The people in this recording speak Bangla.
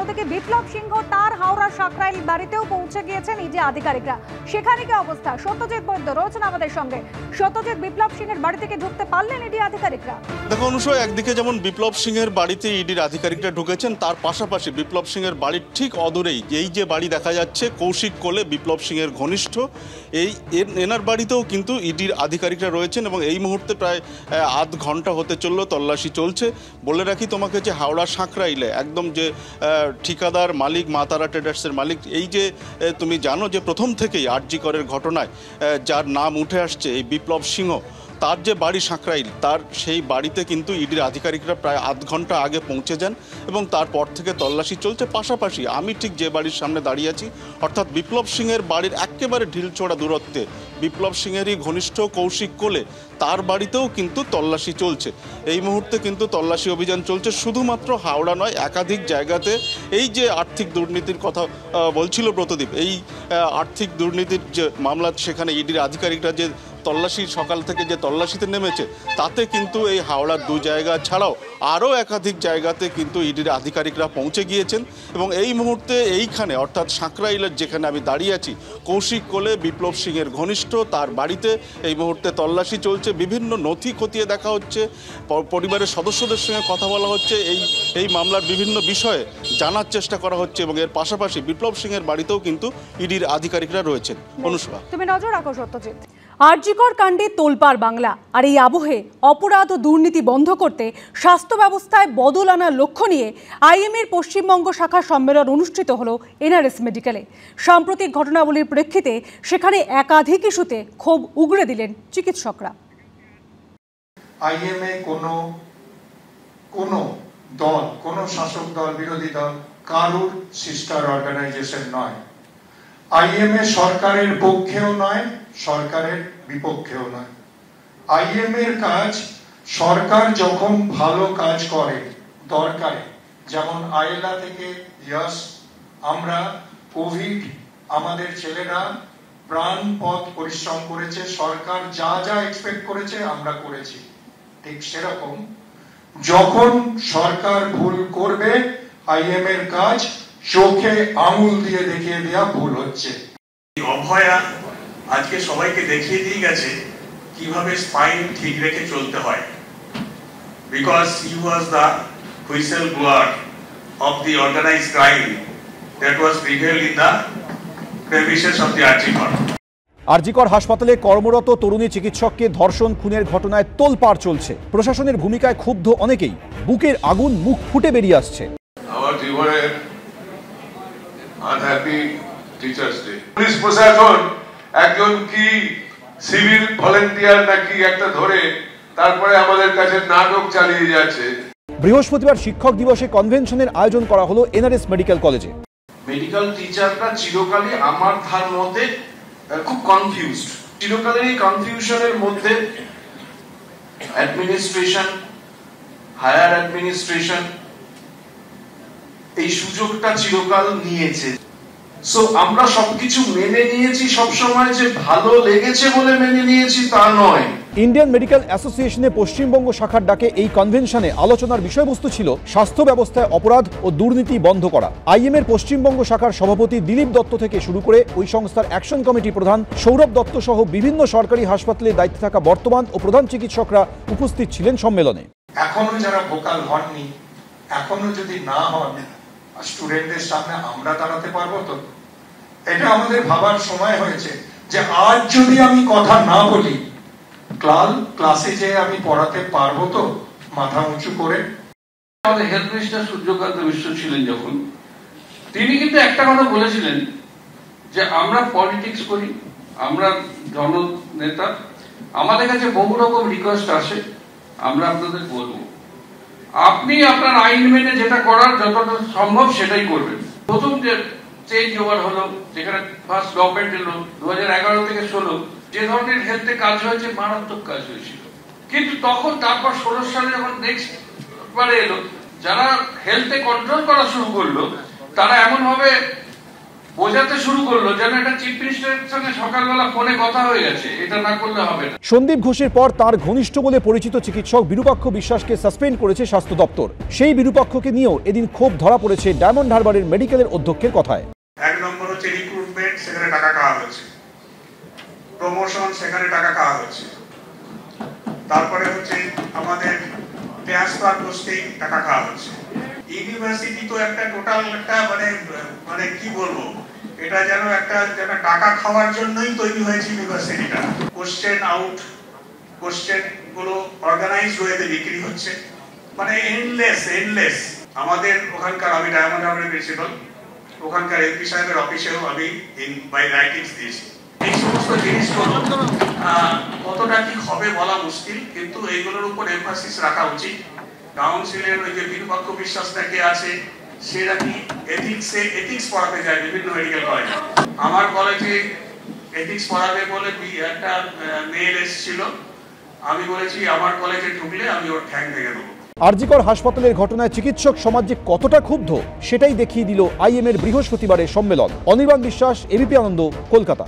অন্যদিকে বিপ্লব সিংহ তার হাওড়ার সাকরাইল বাড়িতেও পৌঁছে গিয়েছেন ইডি আধিকারিকরা। সেখানে কি অবস্থা? সত্যজিৎ বৈদ্য রয়েছেন আমাদের সঙ্গে। সত্যজিৎ, বিপ্লব সিংহের বাড়ি থেকে ঢুকতে পারলেন ইডি আধিকারিকরা? দেখো অনুষয়, একদিকে যেমন বিপ্লব সিংহের বাড়িতে ইডির আধিকারিকরা ঢুকেছেন, তার পাশাপাশি বিপ্লব সিংহের বাড়ির ঠিক অদূরেই এই যে বাড়ি দেখা যাচ্ছে কৌশিক কোলে বিপ্লব সিংহের ঘনিষ্ঠ, এনার বাড়িতেও কিন্তু ইডির আধিকারিকরা রয়েছেন এবং এই মুহূর্তে প্রায় আধ ঘন্টা হতে চললো তল্লাশি চলছে। বলে রাখি তোমাকে যে হাওড়া সাঁকরাইলে একদম যে ঠিকাদার মালিক মা তারা ট্রেডার্সের মালিক, এই যে তুমি জানো যে প্রথম থেকেই আরজি করের ঘটনায় যার নাম উঠে আসছে এই বিপ্লব সিংহ, তার যে বাড়ি সাঁকরাইল, তার সেই বাড়িতে কিন্তু ইডির আধিকারিকরা প্রায় আধ ঘন্টা আগে পৌঁছে যান এবং তারপর থেকে তল্লাশি চলছে। পাশাপাশি আমি ঠিক যে বাড়ির সামনে দাঁড়িয়ে আছি, অর্থাৎ বিপ্লব সিংহের বাড়ির একেবারে ঢিলছোড়া দূরত্বে বিপ্লব সিংহেরই ঘনিষ্ঠ কৌশিক কোলে তার বাড়িতেও কিন্তু তল্লাশি চলছে। এই মুহূর্তে কিন্তু তল্লাশি অভিযান চলছে শুধুমাত্র হাওড়া নয়, একাধিক জায়গাতে। এই যে আর্থিক দুর্নীতির কথা বলছিল প্রতদীপ, এই আর্থিক দুর্নীতির যে মামলা, সেখানে ইডির আধিকারিকরা যে তল্লাশি সকাল থেকে যে তল্লাশিতে নেমেছে, তাতে কিন্তু এই হাওড়ার দু জায়গা ছাড়াও আরও একাধিক জায়গাতে কিন্তু ইডির আধিকারিকরা পৌঁছে গিয়েছেন এবং এই মুহূর্তে এইখানে অর্থাৎ সাঁকরাইলের যেখানে আমি দাঁড়িয়ে আছি কৌশিক কোলে বিপ্লব সিংহের ঘনিষ্ঠ তার বাড়িতে এই মুহূর্তে তল্লাশি চলছে। বিভিন্ন নথি খতিয়ে দেখা হচ্ছে, পরিবারের সদস্যদের সঙ্গে কথা বলা হচ্ছে, এই মামলার বিভিন্ন বিষয়ে জানার চেষ্টা করা হচ্ছে এবং এর পাশাপাশি বিপ্লব সিংহের বাড়িতেও কিন্তু ইডির আধিকারিকরা রয়েছেন। অনুষ্কা, তুমি নজর রাখো সত্যজিৎ। আরজিকর কাণ্ডে তোলপাড় বাংলা, আর এই আবহে অপরাধ ও দুর্নীতি বন্ধ করতে স্বাস্থ্য ব্যবস্থায় বদল আনার লক্ষ্য নিয়ে আইএমএর পশ্চিমবঙ্গ শাখার সম্মেলন অনুষ্ঠিত হলো এনআরএস মেডিকেলে। সাম্প্রতিক ঘটনাবলীর প্রেক্ষিতে সেখানে একাধিক ইস্যুতে ক্ষোভ উগরে দিলেন চিকিৎসকরা। আইএমএ কোনো দল, কোনো শাসক দল, বিরোধী দল, কারুর সিস্টার অর্গানাইজেশন নয়। আইএমএ সরকারের পক্ষেও নয়, সরকারের বিপক্ষেও নয়। আইএমএর কাজ, সরকার যখন ভালো কাজ করে দরকারে, যেমন আইলা থেকে ইয়াস, আমরা কোভিড, আমাদের ছেলেরা প্রাণপথ পরিশ্রম করেছে, সরকার যা যা এক্সপেক্ট করেছে আমরা করেছি। ঠিক সেরকম যখন সরকার ভুল করবে, আইএমএর কাজ চোখে আঙুল দিয়ে দেখিয়ে দেওয়া ভুল হচ্ছে। অভয়া আজকে সবাইকে দেখিয়ে দিয়ে গেছে কিভাবে স্পাইন ঠিক রেখে চলতে হয়, because he was the whistle blower of the organised crime that was prevailed in the premises of the RG Kar. RG Kar হাসপাতালে কর্মরত তরুণী চিকিৎসককে ধর্ষণ খুনের ঘটনায় তোলপাড় চলছে। প্রশাসনের ভূমিকায় ক্ষুব্ধ অনেকেই, বুকের আগুন মুখ ফুটে বেরিয়ে আসছে। আমার জীবনের আনহ্যাপি টিচার্স ডে। পুলিশ প্রশাসন একজন কি সিভিল ভলেন্টিয়ার নাকি একটা ধরে তারপরে আমাদের কাছে নাটক চালিয়ে যাচ্ছে। বৃহস্পতিবার শিক্ষক দিবসে কনভেনশনের আয়োজন করা হলো এনআরএস মেডিকেল কলেজে। মেডিকেল টিচাররা চিরকালই আমার ধার মতে খুব কনফিউজড। চিরকালের এই কনফিউশনের মধ্যে অ্যাডমিনিস্ট্রেশন, হায়ার অ্যাডমিনিস্ট্রেশন এই সুযোগটা চিরকাল নিয়েছে। সো আমরা সবকিছু মেনে নিয়েছি, সবসময় যে ভালো লেগেছে বলে মেনে নিয়েছি তা নয়। ইন্ডিয়ান মেডিকেল অ্যাসোসিয়েশনের পশ্চিমবঙ্গ শাখার ডাকে এই কনভেনশনে আলোচনার বিষয়বস্তু ছিল স্বাস্থ্য ব্যবস্থায় অপরাধ ও দুর্নীতি বন্ধ করা। আইএমএর পশ্চিমবঙ্গ শাখার সভাপতি দিলীপ দত্ত থেকে শুরু করে ওই সংস্থার অ্যাকশন কমিটি প্রধান সৌরভ দত্ত সহ বিভিন্ন সরকারি হাসপাতালে দায়িত্বে থাকা বর্তমান ও প্রধান চিকিৎসকরা উপস্থিত ছিলেন সম্মেলনে। এখনো যারা ভোকাল হননি, এখনো যদি না হন, স্টুডেন্টদের সামনে আমরা দাঁড়াতে পারবো তো? এটা আমাদের ভাবার সময় হয়েছে যে আজ যদি আমি কথা না বলি, ক্লাসে যে আমি পড়াতে পারবো তো মাথা উঁচু করে? আমাদের হেলথ মিনিস্টার সূর্যকান্ত মিশ্র ছিলেন যখন, তিনি কিন্তু একটা কথা বলেছিলেন যে আমরা পলিটিক্স করি, আমরা জননেতা, আমাদের কাছে বহু রকম রিকোয়েস্ট আসে, আমরা আপনাদের বলবো, আপনি আপনার আইন মেনে যেটা করার যতটা সম্ভব সেটাই করবেন। প্রথম যে চেঞ্জ ওভার হলো, যেখানে ফার্স্ট গভর্নমেন্ট এলো 2011 থেকে 16, যে ধরনের হেলথে কাজ হয়েছে মারাত্মক কাজ হয়েছিল, কিন্তু তখন তারপর 16 সালে যখন নেক্সট বারে এলো, যারা হেলথে কন্ট্রোল করা শুরু করলো তারা এমন ভাবে বোঝাতে শুরু করলো যেন এটা চিফ মিনিস্টারের সঙ্গে সকালবেলা ফোনে কথা হয়ে গেছে, এটা না করলে হবে না। সন্দীপ ঘোষের পর তার ঘনিষ্ঠ বলে পরিচিত চিকিৎসক বিরূপাক্ষ বিশ্বাসকে সাসপেন্ড করেছে স্বাস্থ্য দপ্তর। সেই বিরূপাক্ষকে নিয়েও এদিন ক্ষোভ ধরা পড়েছে ডায়মন্ড হারবারের মেডিকেলের অধ্যক্ষের কথায়। এক নম্বর হচ্ছে রিক্রুটমেন্ট, সেখানে টাকা খাওয়া হচ্ছে, প্রমোশন, সেখানে টাকা খাওয়া হচ্ছে, তারপরে হচ্ছে আমাদের ট্রান্সফার পোস্টিং, টাকা খাওয়া হচ্ছে। ইউনিভার্সিটি তো একটা টোটাল একটা মানে কি বলবো, এটা যেন টাকা খাওয়ার জন্যই তৈরি হয়েছে ইউনিভার্সিটিটা। কোশ্চেন আউট, কোশ্চেন গুলো অর্গানাইজড ওয়েতে বিক্রি হচ্ছে, মানে এন্ডলেস। আমাদের ওখানকার, আমি ডায়মন্ড হারবারের প্রিন্সিপাল, ওখানকার এমপি সাহেবের অফিসেও আমি বাই রাইটিংস দিয়েছি। এই সমস্ত জিনিসগুলো কতটা কি হবে বলা মুশকিল, কিন্তু এইগুলোর উপর এমফাসিস রাখা উচিত। কাউন্সিলের ওই যে বিরূপাক্ষ বিশ্বাসটা কে আছে, সেটা কি এথিক্স পড়াতে যায় বিভিন্ন মেডিকেল কলেজে। আমার কলেজে এথিক্স পড়াবে বলে একটা মেয়ের এসেছিল, আমি বলেছি আমার কলেজে ঢুকলে আমি ওর ঠ্যাং ভেঙে দেবো। আরজিকর হাসপাতালের ঘটনায় চিকিৎসক সমাজ যে কতটা ক্ষুব্ধ সেটাই দেখিয়ে দিল আইএমএর বৃহস্পতিবারের সম্মেলন। অনির্বাণ বিশ্বাস, এবিপি আনন্দ, কলকাতা।